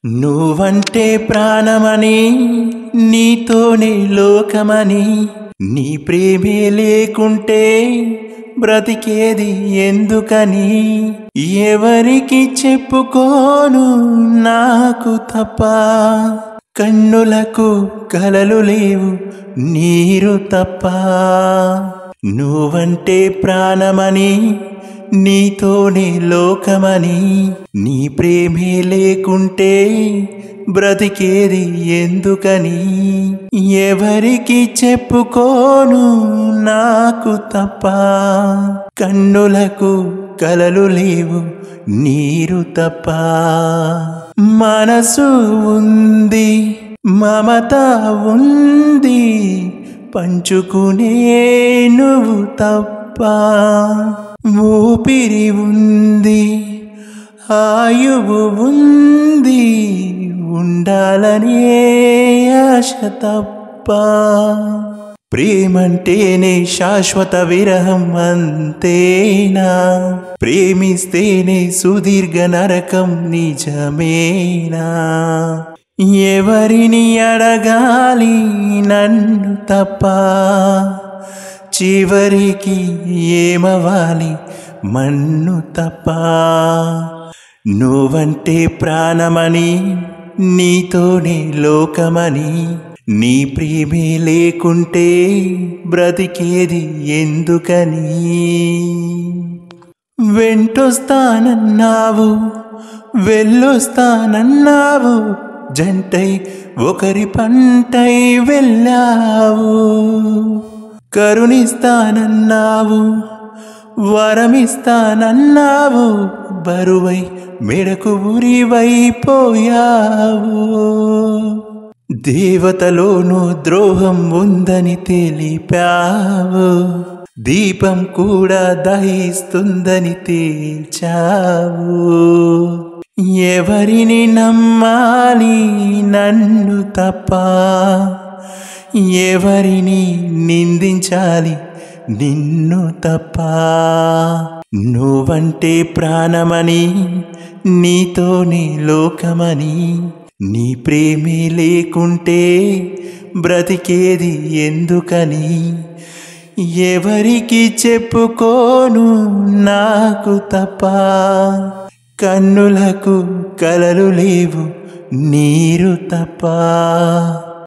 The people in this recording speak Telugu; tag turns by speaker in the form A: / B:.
A: నువ్వంటే ప్రాణమని నీతోనే లోకమని నీ ప్రేమే లేకుంటే బ్రతికేది ఎందుకని ఎవరికి చెప్పుకోను నాకు తప్ప కన్నులకు కలలు లేవు నీరు తప్ప నువ్వంటే ప్రాణమని నీతోనే లోకమని నీ ప్రేమే లేకుంటే బ్రతికేది ఎందుకని ఎవరికి చెప్పుకోను నాకు తప్ప కన్నులకు కలలు లేవు నీరు తప్ప మనసు ఉంది మమత ఉంది పంచుకునే నువ్వు తప్ప ఊపిరి ఉంది ఆయువు ఉంది ఉండాలనే ఆశ తప్ప ప్రేమంటేనే శాశ్వత విరహం అంతేనా ప్రేమిస్తేనే సుదీర్ఘ నరకం నిజమేనా ఎవరిని అడగాలి నన్ను తప్ప చివరికి ఏమవాలి మన్ను తప్ప నువ్వంటే ప్రాణమని నీతోనే లోకమని నీ ప్రేమే లేకుంటే బ్రతికేది ఎందుకని వెంటొస్తానన్నావు వెళ్ళొస్తానన్నావు జంటై ఒకరి పంటై వెళ్ళావు కరుణిస్తానన్నావు వరమిస్తానన్నావు బరువై మెడకు ఉరివైపోయావు దేవతలోనూ ద్రోహం ఉందని తెలిపావు దీపం కూడా దహిస్తుందని తేల్చావు ఎవరిని నమ్మాలి నన్ను తప్ప ఎవరిని నిందించాలి నిన్ను తప్ప నువ్వంటే ప్రాణమని నీతోనే లోకమని నీ ప్రేమే లేకుంటే బ్రతికేది ఎందుకని ఎవరికి చెప్పుకోను నాకు తప్ప కన్నులకు కలలు లేవు నీరు తప్ప